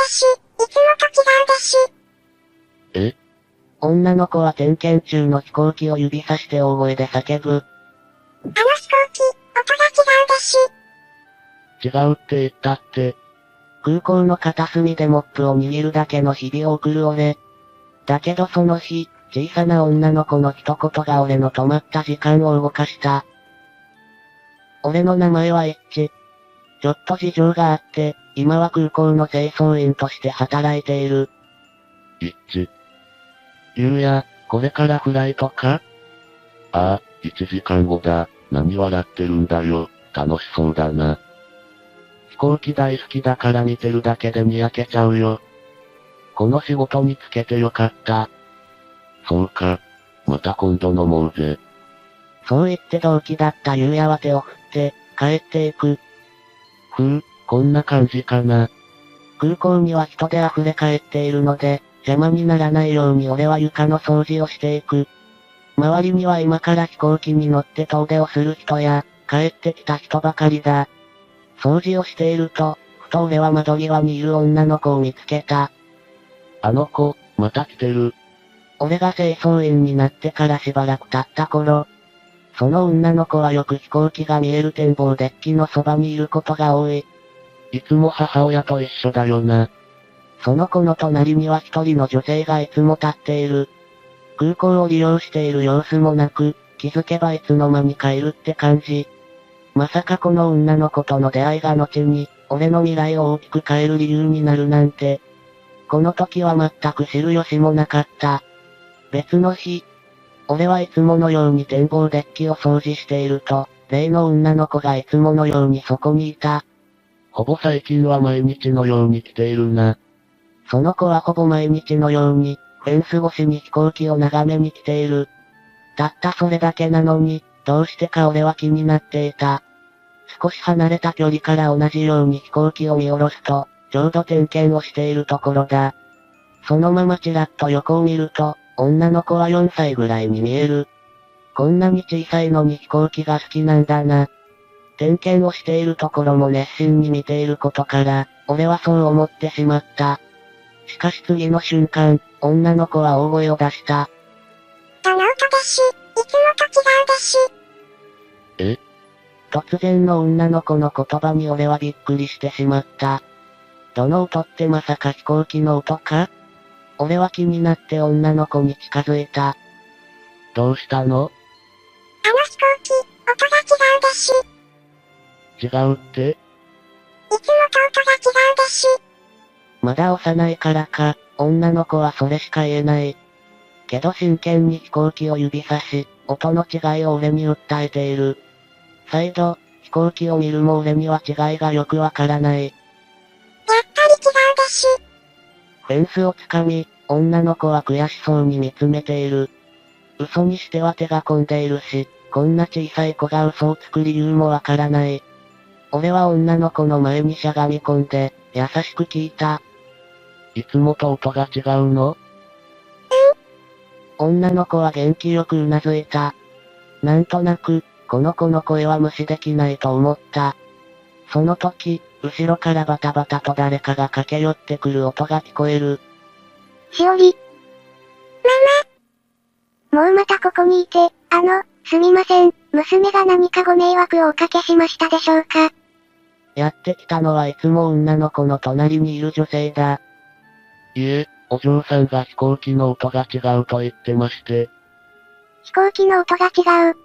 し、いつもと違うでし。え？女の子は点検中の飛行機を指さして大声で叫ぶ。あの飛行機、音が違うでし。違うって言ったって。空港の片隅でモップを握るだけの日々を送る俺。だけどその日、小さな女の子の一言が俺の止まった時間を動かした。俺の名前はエッチ。ちょっと事情があって、今は空港の清掃員として働いている。一致。ゆうや、これからフライトか？ああ、1時間後だ。何笑ってるんだよ。楽しそうだな。飛行機大好きだから見てるだけでにやけちゃうよ。この仕事につけてよかった。そうか。また今度飲もうぜ。そう言って同期だったゆうやは手を振って、帰っていく。こんな感じかな。空港には人で溢れ返っているので、邪魔にならないように俺は床の掃除をしていく。周りには今から飛行機に乗って遠出をする人や、帰ってきた人ばかりだ。掃除をしていると、ふと俺は窓際にいる女の子を見つけた。あの子、また来てる。俺が清掃員になってからしばらく経った頃、その女の子はよく飛行機が見える展望デッキのそばにいることが多い。いつも母親と一緒だよな。その子の隣には一人の女性がいつも立っている。空港を利用している様子もなく、気づけばいつの間にかいるって感じ。まさかこの女の子との出会いが後に、俺の未来を大きく変える理由になるなんて。この時は全く知る由もなかった。別の日、俺はいつものように展望デッキを掃除していると、例の女の子がいつものようにそこにいた。ほぼ最近は毎日のように来ているな。その子はほぼ毎日のように、フェンス越しに飛行機を眺めに来ている。たったそれだけなのに、どうしてか俺は気になっていた。少し離れた距離から同じように飛行機を見下ろすと、ちょうど点検をしているところだ。そのままちらっと横を見ると、女の子は4歳ぐらいに見える。こんなに小さいのに飛行機が好きなんだな。点検をしているところも熱心に見ていることから、俺はそう思ってしまった。しかし次の瞬間、女の子は大声を出した。どの音でし、いつもと違うでし。え？突然の女の子の言葉に俺はびっくりしてしまった。どの音ってまさか飛行機の音か？俺は気になって女の子に近づいた。どうしたの？あの飛行機、音が違うでし。違うって？いつもと音が違うでし。まだ幼いからか、女の子はそれしか言えない。けど真剣に飛行機を指さし、音の違いを俺に訴えている。再度、飛行機を見るも俺には違いがよくわからない。やっぱり違うでし。フェンスをつかみ、女の子は悔しそうに見つめている。嘘にしては手が込んでいるし、こんな小さい子が嘘をつく理由もわからない。俺は女の子の前にしゃがみ込んで、優しく聞いた。いつもと音が違うの？女の子は元気よくうなずいた。なんとなく、この子の声は無視できないと思った。その時、後ろからバタバタと誰かが駆け寄ってくる音が聞こえる。しおり。ママ。もうまたここにいて、すみません、娘が何かご迷惑をおかけしましたでしょうか？やってきたのはいつも女の子の隣にいる女性だ。いえ、お嬢さんが飛行機の音が違うと言ってまして。飛行機の音が違う。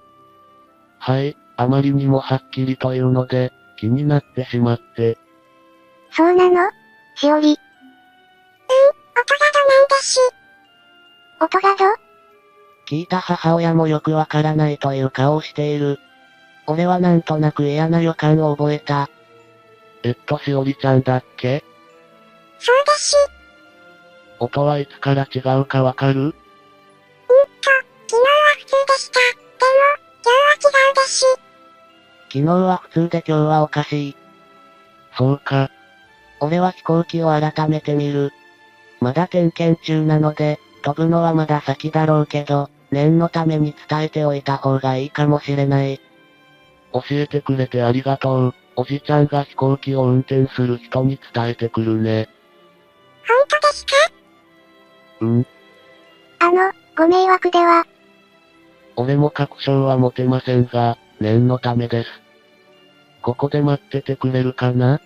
はい、あまりにもはっきりというので、気になってしまって。そうなの？しおり。音がどないでし。音がど？聞いた母親もよくわからないという顔をしている。俺はなんとなく嫌な予感を覚えた。しおりちゃんだっけ？そうでし。音はいつから違うかわかる？昨日は普通でした。でも、今日は違うでし。昨日は普通で今日はおかしい。そうか。俺は飛行機を改めて見る。まだ点検中なので、飛ぶのはまだ先だろうけど、念のために伝えておいた方がいいかもしれない。教えてくれてありがとう。おじちゃんが飛行機を運転する人に伝えてくるね。本当ですか？ご迷惑では。俺も確証は持てませんが、念のためです。ここで待っててくれるかな？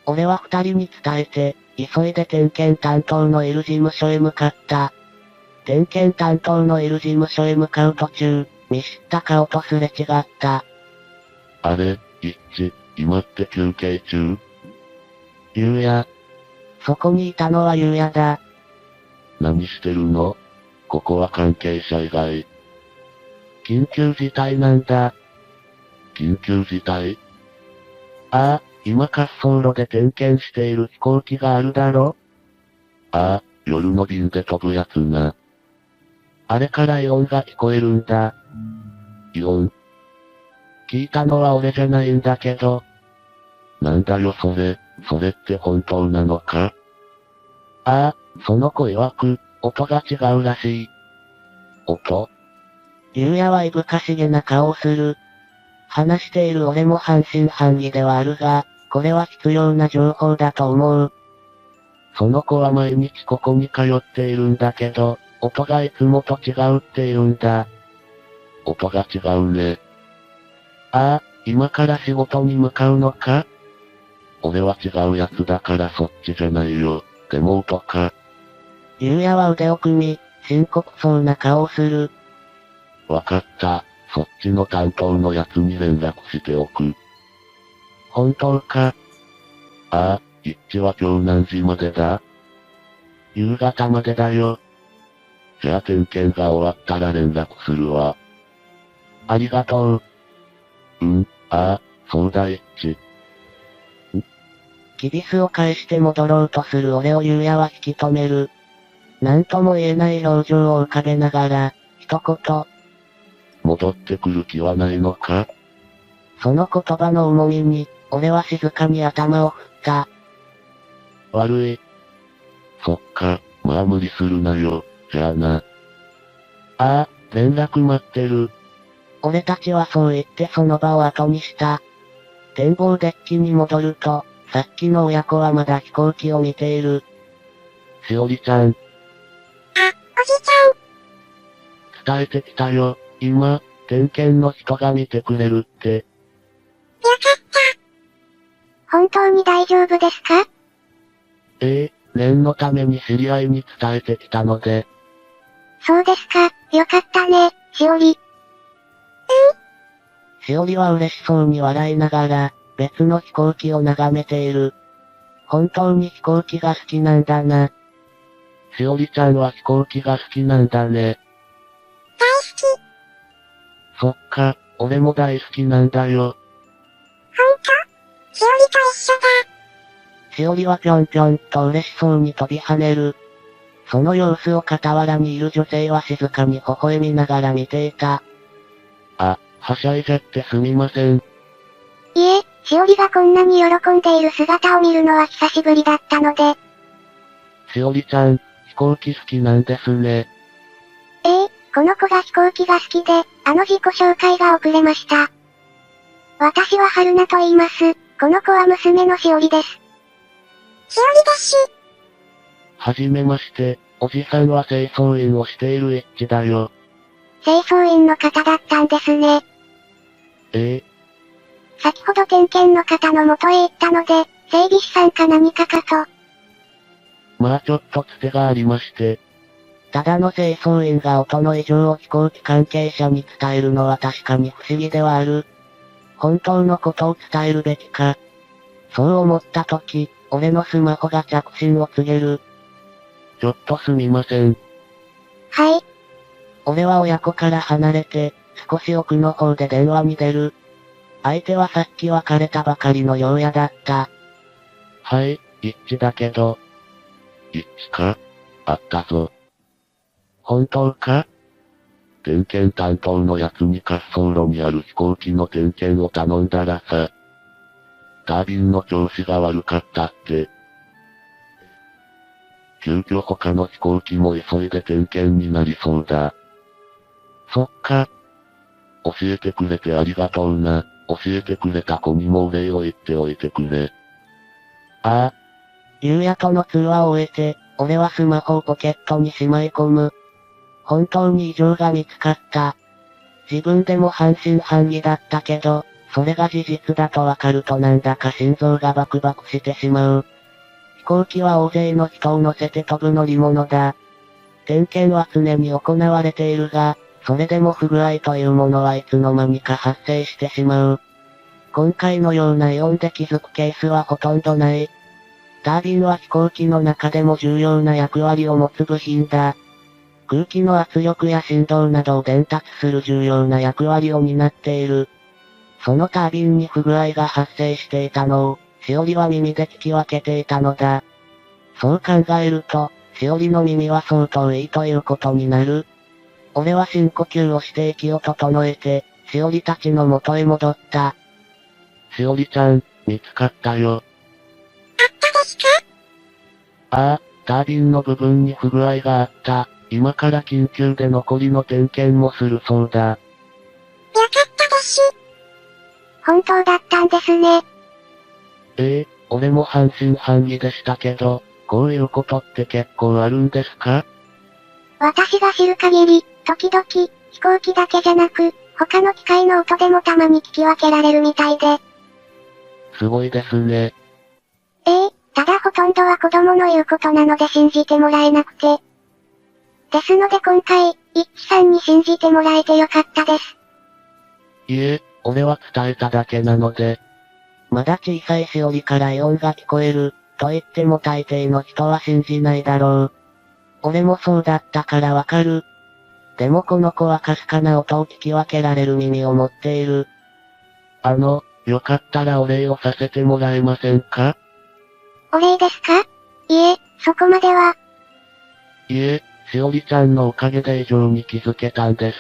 俺は二人に伝えて、急いで点検担当のいる事務所へ向かった。点検担当のいる事務所へ向かう途中、見知った顔とすれ違った。あれ、一致、今って休憩中？ゆうや。そこにいたのはゆうやだ。何してるの？ここは関係者以外。緊急事態なんだ。緊急事態？ああ、今滑走路で点検している飛行機があるだろ？ああ、夜の便で飛ぶやつな。あれからイオンが聞こえるんだ。イオン？聞いたのは俺じゃないんだけど。なんだよそれって本当なのか？ああ、その子曰く、音が違うらしい。音？ゆうやはいぶかしげな顔をする。話している俺も半信半疑ではあるが、これは必要な情報だと思う。その子は毎日ここに通っているんだけど、音がいつもと違うって言うんだ。音が違うね。ああ、今から仕事に向かうのか？俺は違うやつだからそっちじゃないよ。でも音か。ゆうやは腕を組み、深刻そうな顔をする。わかった。そっちの担当のやつに連絡しておく。本当か？ああ、一致は今日何時までだ？夕方までだよ。じゃあ点検が終わったら連絡するわ。ありがとう。ああ、そうだ一致。キビスを返して戻ろうとする俺をゆうやは引き止める。なんとも言えない表情を浮かべながら、一言。戻ってくる気はないのか？その言葉の重みに、俺は静かに頭を振った。悪い。そっか、まあ無理するなよ、じゃあな。ああ、連絡待ってる。俺たちはそう言ってその場を後にした。展望デッキに戻ると、さっきの親子はまだ飛行機を見ている。しおりちゃん。おじち伝えてきたよ、今、点検の人が見てくれるって。よかった。本当に大丈夫ですか？念のために知り合いに伝えてきたので。そうですか、よかったね、しおり。しおりは嬉しそうに笑いながら、別の飛行機を眺めている。本当に飛行機が好きなんだな。しおりちゃんは飛行機が好きなんだね。大好き。そっか、俺も大好きなんだよ。ほんと？しおりと一緒だ。しおりはぴょんぴょんと嬉しそうに飛び跳ねる。その様子を傍らにいる女性は静かに微笑みながら見ていた。あ、はしゃいじゃってすみません。いえ、しおりがこんなに喜んでいる姿を見るのは久しぶりだったので。しおりちゃん、飛行機好きなんですね。この子が飛行機が好きで、自己紹介が遅れました。私は春菜と言います。この子は娘のしおりです。しおりです。はじめまして、おじさんは清掃員をしている一致だよ。清掃員の方だったんですね。先ほど点検の方の元へ行ったので、整備士さんか何かかと。まあちょっとつてがありまして。ただの清掃員が音の異常を飛行機関係者に伝えるのは確かに不思議ではある。本当のことを伝えるべきか。そう思ったとき、俺のスマホが着信を告げる。ちょっとすみません。はい。俺は親子から離れて、少し奥の方で電話に出る。相手はさっき別れたばかりのようやだった。はい、一致だけど。一致か？あったぞ。本当か？点検担当のやつに滑走路にある飛行機の点検を頼んだらさ。タービンの調子が悪かったって。急遽他の飛行機も急いで点検になりそうだ。そっか。教えてくれてありがとうな。教えてくれた子にもお礼を言っておいてくれ。ああ。ゆうやとの通話を終えて、俺はスマホをポケットにしまい込む。本当に異常が見つかった。自分でも半信半疑だったけど、それが事実だとわかるとなんだか心臓がバクバクしてしまう。飛行機は大勢の人を乗せて飛ぶ乗り物だ。点検は常に行われているが、それでも不具合というものはいつの間にか発生してしまう。今回のようなイオンで気づくケースはほとんどない。タービンは飛行機の中でも重要な役割を持つ部品だ。空気の圧力や振動などを伝達する重要な役割を担っている。そのタービンに不具合が発生していたのを、しおりは耳で聞き分けていたのだ。そう考えると、しおりの耳は相当いいということになる。俺は深呼吸をして息を整えて、しおりたちの元へ戻った。しおりちゃん、見つかったよ。あったですか？ああ、タービンの部分に不具合があった。今から緊急で残りの点検もするそうだ。よかったです。本当だったんですね。俺も半信半疑でしたけど、こういうことって結構あるんですか？私が知る限り、時々、飛行機だけじゃなく、他の機械の音でもたまに聞き分けられるみたいで。すごいですね。ただほとんどは子供の言うことなので信じてもらえなくて。ですので今回、一輝さんに信じてもらえてよかったです。いえ、俺は伝えただけなので。まだ小さいしおりからイオンが聞こえる、と言っても大抵の人は信じないだろう。俺もそうだったからわかる。でもこの子はかすかな音を聞き分けられる耳を持っている。よかったらお礼をさせてもらえませんか？お礼ですか？いえ、そこまでは。いえ、しおりちゃんのおかげで異常に気づけたんです。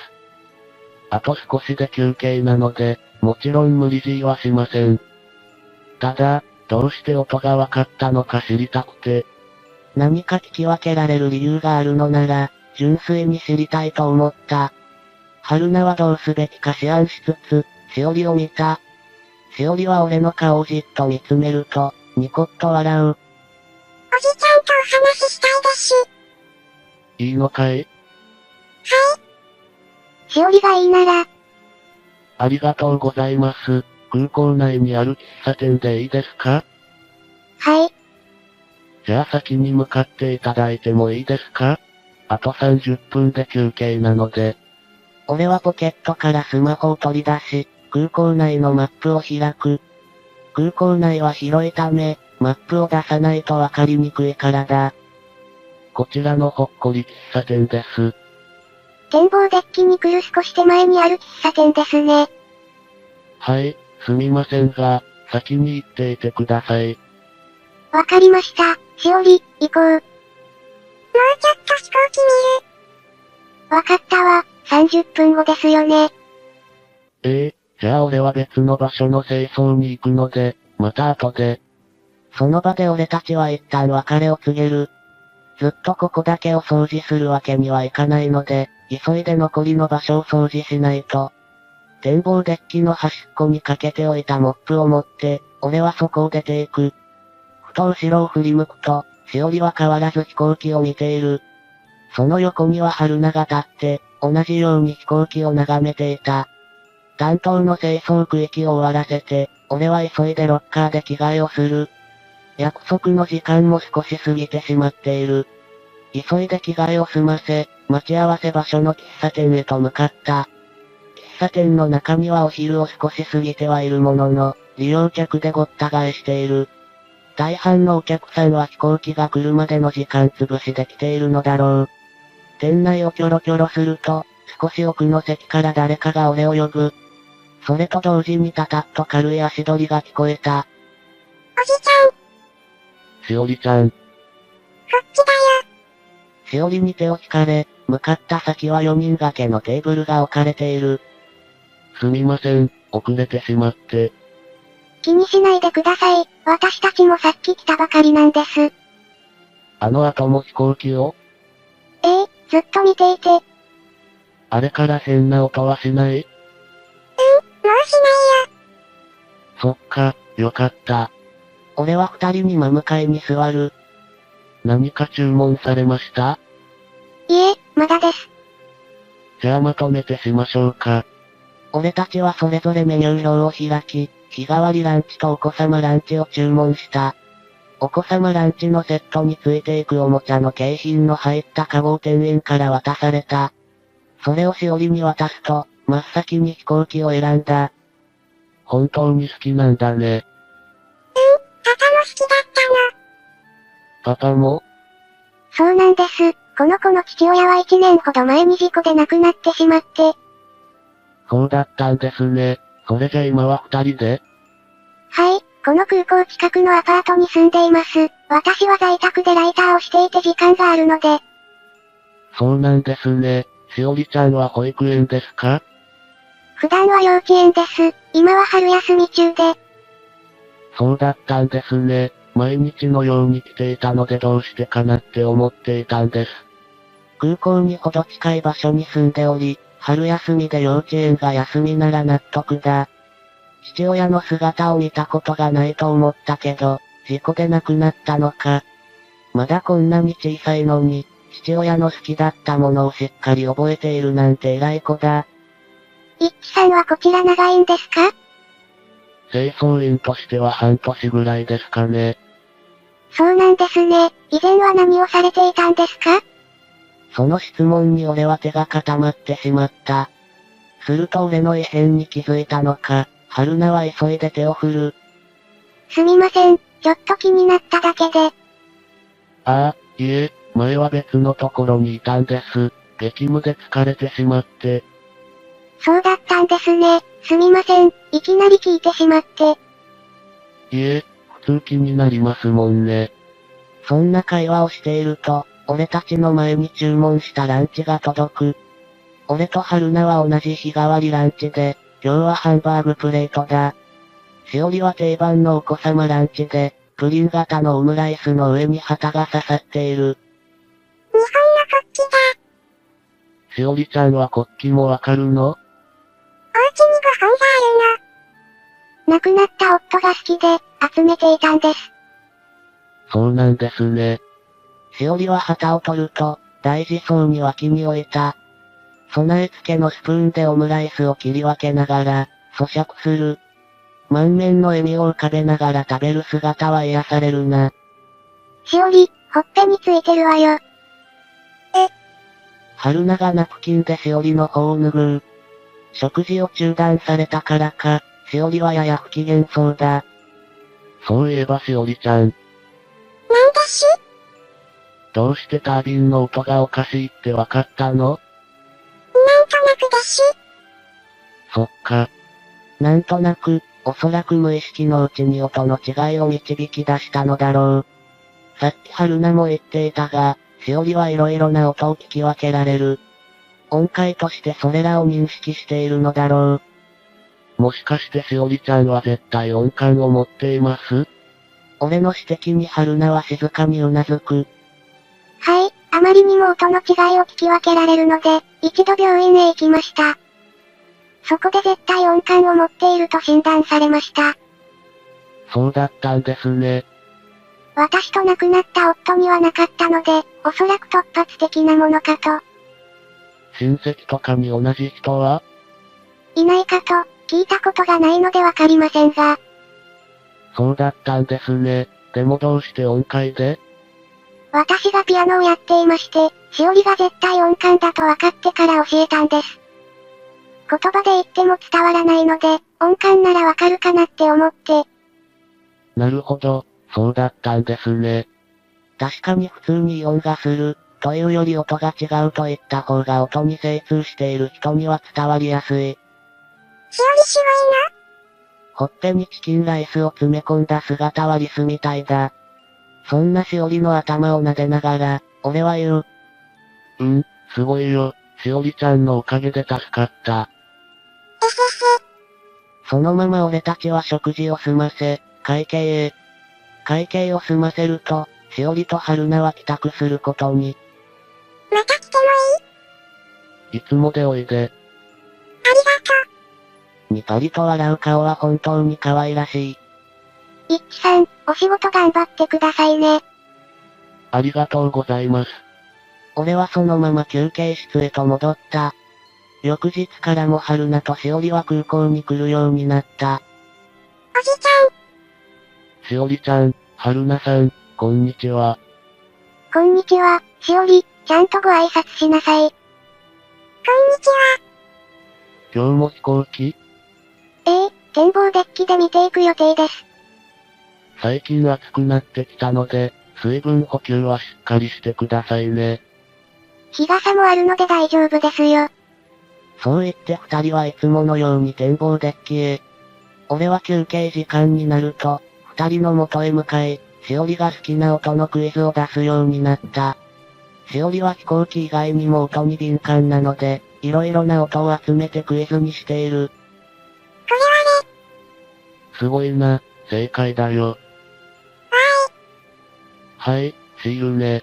あと少しで休憩なので、もちろん無理強いはしません。ただ、どうして音が分かったのか知りたくて。何か聞き分けられる理由があるのなら、純粋に知りたいと思った。春菜はどうすべきか思案しつつ、しおりを見た。しおりは俺の顔をじっと見つめると、ニコッと笑う。おじちゃんとお話ししたいです。いいのかい？しおりがいいなら、ありがとうございます。空港内にある喫茶店でいいですか？はい。じゃあ先に向かっていただいてもいいですか？あと30分で休憩なので。俺はポケットからスマホを取り出し、空港内のマップを開く。空港内は広いため、マップを出さないとわかりにくいからだ。こちらのほっこり喫茶店です。展望デッキに来る少し手前にある喫茶店ですね。はい、すみませんが、先に行っていてください。わかりました。しおり、行こう。もうちょっと飛行機見る。わかったわ。30分後ですよね。じゃあ俺は別の場所の清掃に行くので、また後で。その場で俺たちは一旦別れを告げる。ずっとここだけを掃除するわけにはいかないので、急いで残りの場所を掃除しないと。展望デッキの端っこにかけておいたモップを持って、俺はそこを出ていく。ふと後ろを振り向くと、しおりは変わらず飛行機を見ている。その横には春菜が立って、同じように飛行機を眺めていた。担当の清掃区域を終わらせて、俺は急いでロッカーで着替えをする。約束の時間も少し過ぎてしまっている。急いで着替えを済ませ、待ち合わせ場所の喫茶店へと向かった。喫茶店の中にはお昼を少し過ぎてはいるものの、利用客でごった返している。大半のお客さんは飛行機が来るまでの時間潰しで来ているのだろう。店内をキョロキョロすると、少し奥の席から誰かが俺を呼ぶ。それと同時にタタッと軽い足取りが聞こえた。おじちゃん。しおりちゃん。こっちだよ。しおりに手を引かれ、向かった先は4人掛けのテーブルが置かれている。すみません、遅れてしまって。気にしないでください。私たちもさっき来たばかりなんです。あの後も飛行機を？ずっと見ていて。あれから変な音はしない？もうしないよ。そっか、よかった。俺は二人に真向かいに座る。何か注文されました？いえ、まだです。じゃあまとめてしましょうか。俺たちはそれぞれメニュー表を開き、日替わりランチとお子様ランチを注文した。お子様ランチのセットについていくおもちゃの景品の入ったカゴを店員から渡された。それをしおりに渡すと、真っ先に飛行機を選んだ。本当に好きなんだね。パパも好きだったの。パパも？そうなんです。この子の父親は1年ほど前に事故で亡くなってしまって。そうだったんですね。それじゃ今は二人で？はい、この空港近くのアパートに住んでいます。私は在宅でライターをしていて時間があるので。そうなんですね。しおりちゃんは保育園ですか？普段は幼稚園です。今は春休み中で。そうだったんですね。毎日のように来ていたのでどうしてかなって思っていたんです。空港にほど近い場所に住んでおり、春休みで幼稚園が休みなら納得だ。父親の姿を見たことがないと思ったけど、事故で亡くなったのか。まだこんなに小さいのに、父親の好きだったものをしっかり覚えているなんて偉い子だ。一輝さんはこちら長いんですか？清掃員としては半年ぐらいですかね。そうなんですね。以前は何をされていたんですか？その質問に俺は手が固まってしまった。すると俺の異変に気づいたのか、春菜は急いで手を振る。すみません、ちょっと気になっただけで。ああ、いえ、前は別のところにいたんです。激務で疲れてしまって。そうだったんですね。すみません、いきなり聞いてしまって。いえ、普通気になりますもんね。そんな会話をしていると、俺たちの前に注文したランチが届く。俺と春菜は同じ日替わりランチで、今日はハンバーグプレートだ。しおりは定番のお子様ランチで、プリン型のオムライスの上に旗が刺さっている。日本の国旗だ。しおりちゃんは国旗もわかるの？お家に5本があるの。亡くなった夫が好きで、集めていたんです。そうなんですね。しおりは旗を取ると、大事そうに脇に置いた。備え付けのスプーンでオムライスを切り分けながら、咀嚼する。満面の笑みを浮かべながら食べる姿は癒されるな。しおり、ほっぺについてるわよ。春菜がナプキンでしおりの方を拭う。食事を中断されたからか、しおりはやや不機嫌そうだ。そういえばしおりちゃん、なんでし？どうしてタービンの音がおかしいってわかったの？なんとなくでし。そっか。なんとなく、おそらく無意識のうちに音の違いを導き出したのだろう。さっき春菜も言っていたが、しおりはいろいろな音を聞き分けられる。音階としてそれらを認識しているのだろう。もしかしてしおりちゃんは絶対音感を持っています？俺の指摘に春菜は静かにうなずく。はい、あまりにも音の違いを聞き分けられるので、一度病院へ行きました。そこで絶対音感を持っていると診断されました。そうだったんですね。私と亡くなった夫にはなかったので、おそらく突発的なものかと。親戚とかに同じ人はいないかと、聞いたことがないのでわかりませんが。そうだったんですね。でもどうして音階で？私がピアノをやっていまして、しおりが絶対音感だと分かってから教えたんです。言葉で言っても伝わらないので、音感ならわかるかなって思って。なるほど、そうだったんですね。確かに普通にイオンがする、というより音が違うと言った方が音に精通している人には伝わりやすい。しおりすごいほっぺにチキンライスを詰め込んだ姿はリスみたいだ。そんなしおりの頭を撫でながら、俺は言う。すごいよ。しおりちゃんのおかげで助かった。そのまま俺たちは食事を済ませ、会計へ。会計を済ませると、しおりと春菜は帰宅することに。また来てもいい？いつもでおいで。ありがとにとりと笑う顔は本当に可愛らしい。いっちさん、お仕事頑張ってくださいね。ありがとうございます。俺はそのまま休憩室へと戻った。翌日からも春菜としおりは空港に来るようになった。おじちゃん。しおりちゃん、春菜さん、こんにちは。こんにちは、しおり、ちゃんとご挨拶しなさい。こんにちは。今日も飛行機？展望デッキで見ていく予定です。最近暑くなってきたので、水分補給はしっかりしてくださいね。日傘もあるので大丈夫ですよ。そう言って二人はいつものように展望デッキへ。俺は休憩時間になると、二人の元へ向かい、しおりが好きな音のクイズを出すようになった。しおりは飛行機以外にも音に敏感なので、いろいろな音を集めてクイズにしている。これはね。すごいな、正解だよ。はい、See you ね。ありが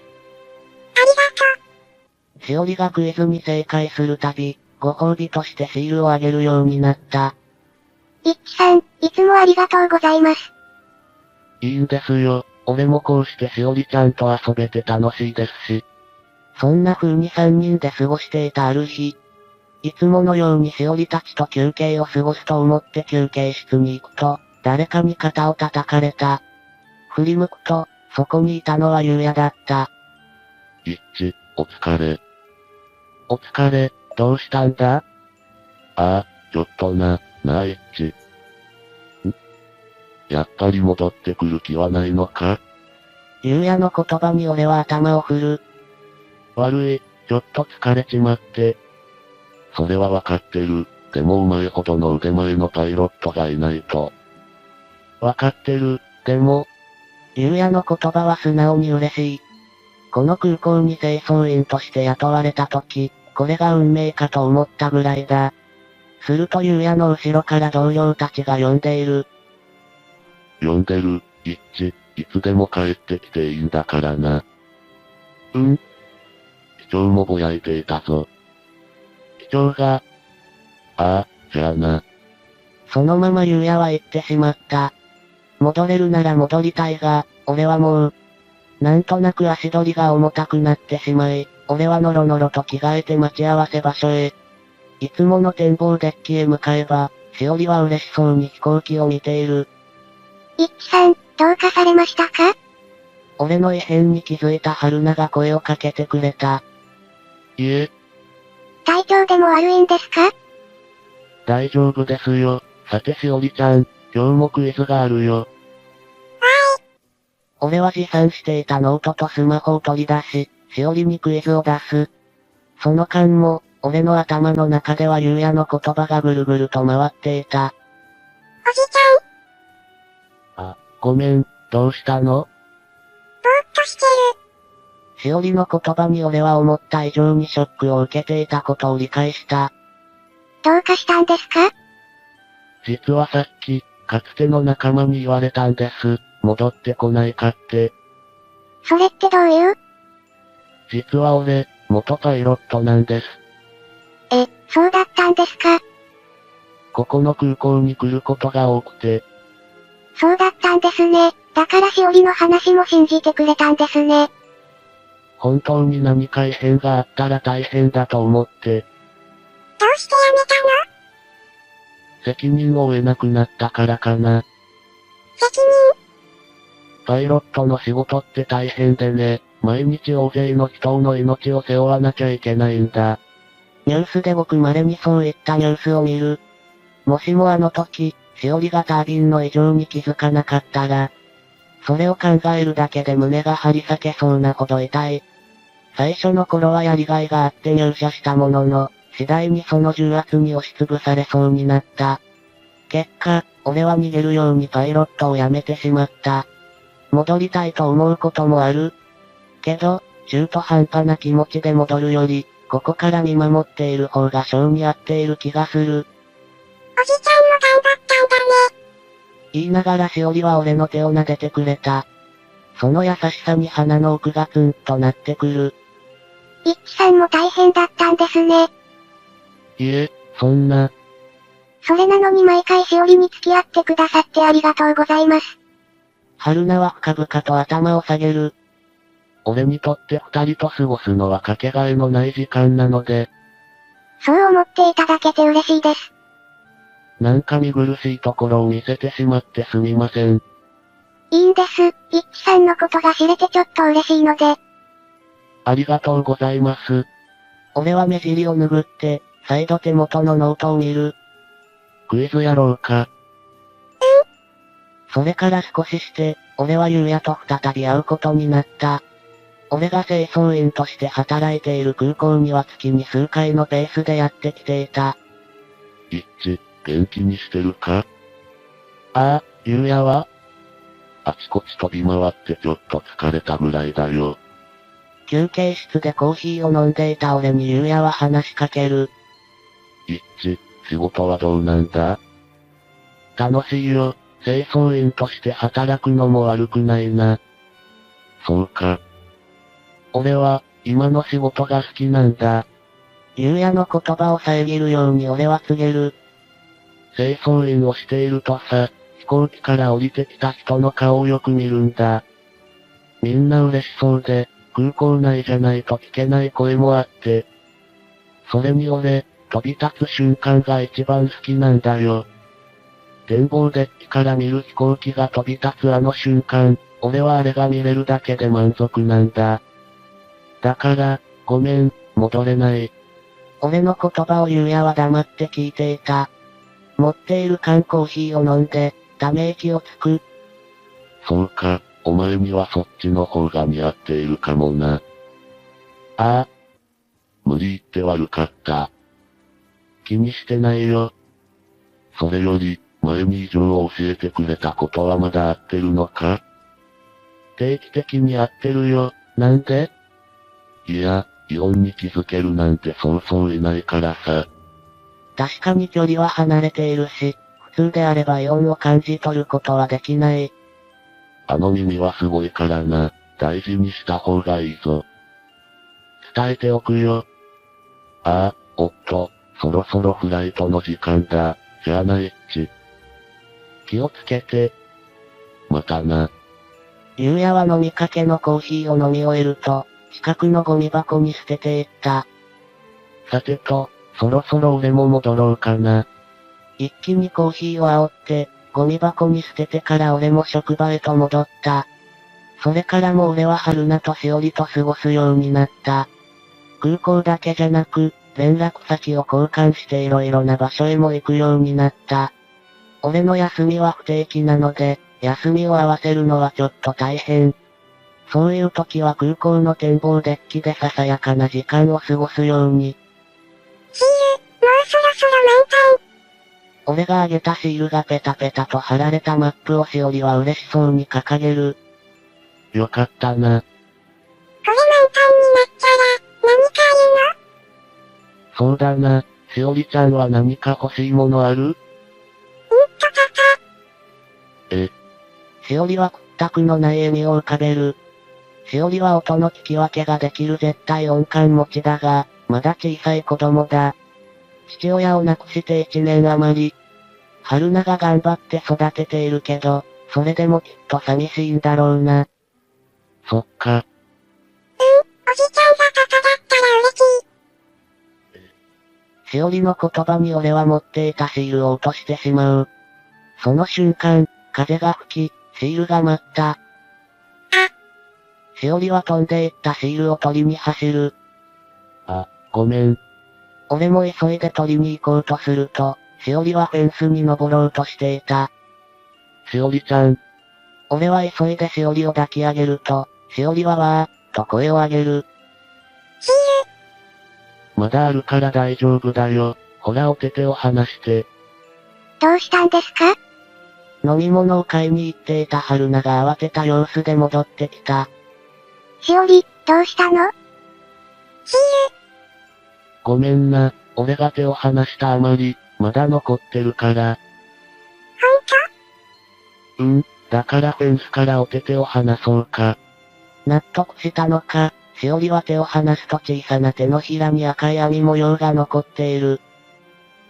としおりがクイズに正解するたび、ご褒美としてシールをあげるようになった。う。いっちさん、いつもありがとうございます。いいんですよ。俺もこうしてしおりちゃんと遊べて楽しいですし。そんな風に三人で過ごしていたある日。いつものようにしおりたちと休憩を過ごすと思って休憩室に行くと、誰かに肩を叩かれた。振り向くと、そこにいたのはゆうやだった。いっち、お疲れ。お疲れ、どうしたんだ？ああ、ちょっとなあいっち。やっぱり戻ってくる気はないのか？ゆうやの言葉に俺は頭を振る。悪い、ちょっと疲れちまって。それはわかってる。でもお前ほどの腕前のパイロットがいないと。わかってる、でも。ゆうやの言葉は素直に嬉しい。この空港に清掃員として雇われた時、これが運命かと思ったぐらいだ。するとゆうやの後ろから同僚たちが呼んでいる。呼んでる、いっち、いつでも帰ってきていいんだからな。機長もぼやいていたぞ。機長が。ああ、じゃあな。そのままゆうやは言ってしまった。戻れるなら戻りたいが、俺はもう。なんとなく足取りが重たくなってしまい、俺はノロノロと着替えて待ち合わせ場所へ。いつもの展望デッキへ向かえば、しおりは嬉しそうに飛行機を見ている。いっちさん、どうかされましたか？俺の異変に気づいた春菜が声をかけてくれた。いえ、体調でも悪いんですか？大丈夫ですよ。さてしおりちゃん、今日もクイズがあるよ。俺は持参していたノートとスマホを取り出し、しおりにクイズを出す。その間も、俺の頭の中ではゆうやの言葉がぐるぐると回っていた。おじちあ、ごめん、どうしたの？ゃん、ぼーっとしてる。しおりの言葉に俺は思った以上にショックを受けていたことを理解した。どうかしたんですか？実はさっき、かつての仲間に言われたんです。戻ってこないかって。それってどういう？実は俺、元パイロットなんです。そうだったんですか。ここの空港に来ることが多くて。そうだったんですね。だからしおりの話も信じてくれたんですね。本当に何か異変があったら大変だと思って。どうして辞めたの？責任を負えなくなったからかな。責任？パイロットの仕事って大変でね、毎日大勢の人の命を背負わなきゃいけないんだ。ニュースでごく稀にそういったニュースを見る。もしもあの時、しおりがタービンの異常に気づかなかったら、それを考えるだけで胸が張り裂けそうなほど痛い。最初の頃はやりがいがあって入社したものの、次第にその重圧に押しつぶされそうになった。結果、俺は逃げるようにパイロットを辞めてしまった。戻りたいと思うこともある。けど、中途半端な気持ちで戻るより、ここから見守っている方が性に合っている気がする。おじちゃんも頑張ったんだね。言いながらしおりは俺の手を撫でてくれた。その優しさに鼻の奥がツンとなってくる。いっちさんも大変だったんですね。いえ、そんな。それなのに毎回しおりに付き合ってくださってありがとうございます。春菜は深々と頭を下げる。俺にとって二人と過ごすのはかけがえのない時間なので、そう思っていただけて嬉しいです。なんか見苦しいところを見せてしまってすみません。いいんです。一輝さんのことが知れてちょっと嬉しいので。ありがとうございます。俺は目尻を拭って、再度手元のノートを見る。クイズやろうか。それから少しして、俺は優也と再び会うことになった。俺が清掃員として働いている空港には月に数回のペースでやってきていた。一致、元気にしてるか？ああ、ゆうやは？あちこち飛び回ってちょっと疲れたぐらいだよ。休憩室でコーヒーを飲んでいた俺に優也は話しかける。一致、仕事はどうなんだ？楽しいよ。清掃員として働くのも悪くないな。そうか。俺は、今の仕事が好きなんだ。優也の言葉を遮るように俺は告げる。清掃員をしているとさ、飛行機から降りてきた人の顔をよく見るんだ。みんな嬉しそうで、空港内じゃないと聞けない声もあって。それに俺、飛び立つ瞬間が一番好きなんだよ。展望デッキから見る飛行機が飛び立つあの瞬間、俺はあれが見れるだけで満足なんだ。だから、ごめん、戻れない。俺の言葉を優也は黙って聞いていた。持っている缶コーヒーを飲んで、ため息をつく。そうか、お前にはそっちの方が似合っているかもな。ああ。無理言って悪かった。気にしてないよ。それより、前に異常を教えてくれたことはまだ合ってるのか？定期的に合ってるよ。なんで？いや、イオンに気づけるなんてそうそういないからさ。確かに距離は離れているし、普通であればイオンを感じ取ることはできない。あの耳はすごいからな。大事にした方がいいぞ。伝えておくよ。ああ、おっと、そろそろフライトの時間だ。じゃあな、一致。気をつけて。またな。優也は飲みかけのコーヒーを飲み終えると、近くのゴミ箱に捨てていった。さてと、そろそろ俺も戻ろうかな。一気にコーヒーを煽って、ゴミ箱に捨ててから俺も職場へと戻った。それからも俺は春菜としおりと過ごすようになった。空港だけじゃなく、連絡先を交換していろいろな場所へも行くようになった。俺の休みは不定期なので、休みを合わせるのはちょっと大変。そういう時は空港の展望デッキでささやかな時間を過ごすように。シール、もうそろそろ満タン。俺があげたシールがペタペタと貼られたマップをしおりは嬉しそうに掲げる。よかったな。これ満タンになったら、何かあるの？そうだな。しおりちゃんは何か欲しいものある？え、しおりは屈託のない笑みを浮かべる。しおりは音の聞き分けができる絶対音感持ちだが、まだ小さい子供だ。父親を亡くして1年余り。春菜が頑張って育てているけど、それでもきっと寂しいんだろうな。そっか。おじちゃんがパパだったら嬉しい。しおりの言葉に俺は持っていたシールを落としてしまう。その瞬間、風が吹き、シールが舞った。しおりは飛んでいったシールを取りに走る。あ、ごめん。俺も急いで取りに行こうとすると、しおりはフェンスに登ろうとしていた。しおりちゃん。俺は急いでしおりを抱き上げると、しおりはわー、と声を上げる。シール。まだあるから大丈夫だよ。ほらお手手を離して。どうしたんですか？飲み物を買いに行っていた春菜が慌てた様子で戻ってきた。しおり、どうしたの？シール。ごめんな、俺が手を離したあまり、まだ残ってるから。ほんと？だからフェンスからお手手を離そうか。納得したのか、しおりは手を離すと小さな手のひらに赤い網模様が残っている。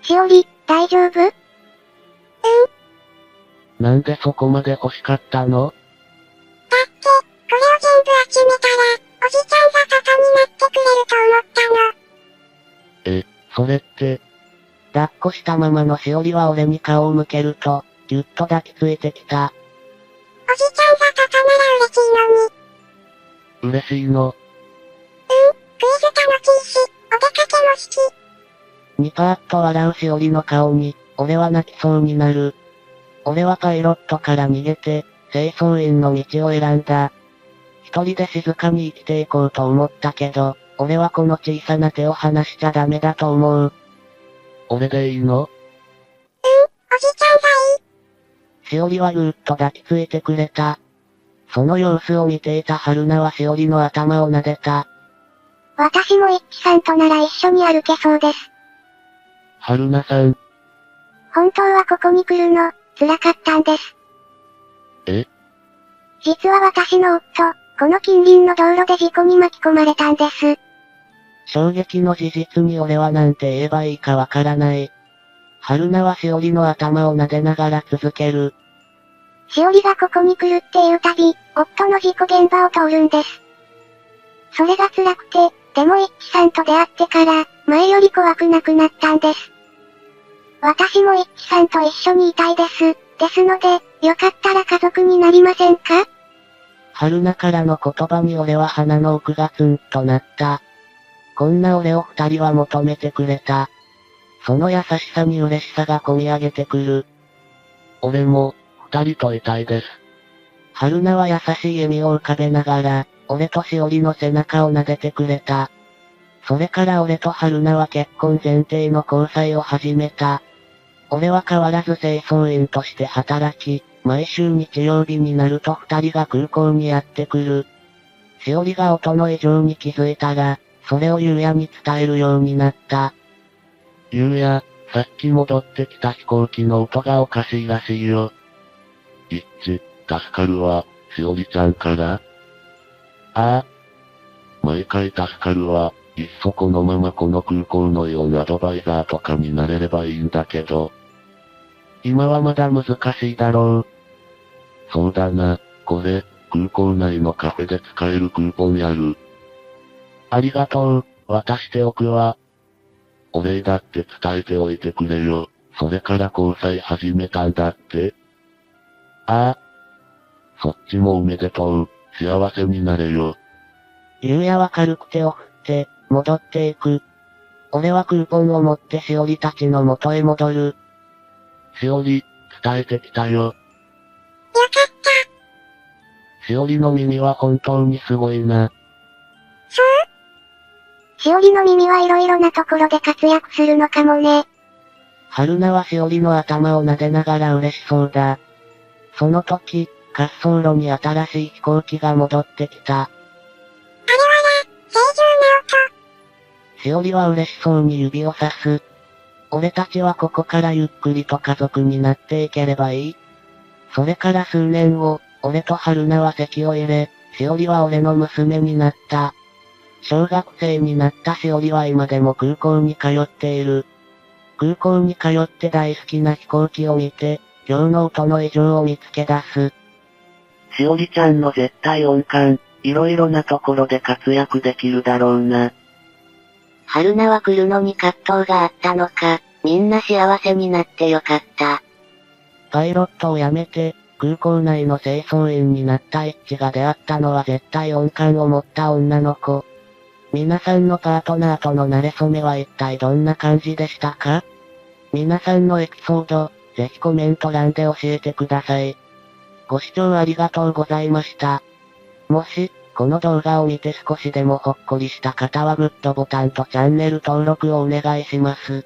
しおり、大丈夫？なんでそこまで欲しかったの？それって、抱っこしたままのしおりは俺に顔を向けると、ぎゅっと抱きついてきた。おじちゃんがパパなら嬉しいのに。嬉しいの。クイズ楽しいし、お出かけも好き。ニパーッと笑うしおりの顔に、俺は泣きそうになる。俺はパイロットから逃げて、清掃員の道を選んだ。一人で静かに生きていこうと思ったけど、俺はこの小さな手を離しちゃダメだと思う。俺でいいの？おじちゃんがいい。しおりはぐーっと抱きついてくれた。その様子を見ていた春菜はしおりの頭を撫でた。私も一輝さんとなら一緒に歩けそうです。春菜さん。本当はここに来るの、辛かったんです。え？実は私の夫、この近隣の道路で事故に巻き込まれたんです。衝撃の事実に俺はなんて言えばいいかわからない。春菜はしおりの頭を撫でながら続ける。しおりがここに来るっていうたび、夫の事故現場を通るんです。それが辛くて、でも一輝さんと出会ってから、前より怖くなくなったんです。私も一輝さんと一緒にいたいです。ですので、よかったら家族になりませんか？春菜からの言葉に俺は鼻の奥がツンとなった。こんな俺を二人は求めてくれた。その優しさに嬉しさが込み上げてくる。俺も、二人といたいです。春菜は優しい笑みを浮かべながら、俺としおりの背中を撫でてくれた。それから俺と春菜は結婚前提の交際を始めた。俺は変わらず清掃員として働き、毎週日曜日になると二人が空港にやってくる。しおりが音の異常に気づいたら、それをゆうやに伝えるようになった。ゆうや、さっき戻ってきた飛行機の音がおかしいらしいよ。一致、助かるわ、しおりちゃんから。ああ。毎回助かるわ、いっそこのままこの空港のイオンアドバイザーとかになれればいいんだけど。今はまだ難しいだろう。そうだな、これ、空港内のカフェで使えるクーポンやる。ありがとう、渡しておくわ。お礼だって伝えておいてくれよ。それから交際始めたんだって。ああ。そっちもおめでとう。幸せになれよ。ゆうやは軽く手を振って、戻っていく。俺はクーポンを持ってしおりたちの元へ戻る。しおり、伝えてきたよ。よかった。しおりの耳は本当にすごいな。そう？しおりの耳はいろいろなところで活躍するのかもね。春菜はしおりの頭を撫でながら嬉しそうだ。その時、滑走路に新しい飛行機が戻ってきた。あれはな、正常な音。しおりは嬉しそうに指をさす。俺たちはここからゆっくりと家族になっていければいい。それから数年後、俺と春菜は籍を入れ、しおりは俺の娘になった。小学生になったしおりは今でも空港に通っている。空港に通って大好きな飛行機を見て、今日の音の異常を見つけ出す。しおりちゃんの絶対音感、いろいろなところで活躍できるだろうな。春菜は来るのに葛藤があったのか、みんな幸せになってよかった。パイロットを辞めて、空港内の清掃員になった一致が出会ったのは絶対音感を持った女の子。皆さんのパートナーとの馴れ初めは一体どんな感じでしたか？皆さんのエピソード、ぜひコメント欄で教えてください。ご視聴ありがとうございました。もし、この動画を見て少しでもほっこりした方はグッドボタンとチャンネル登録をお願いします。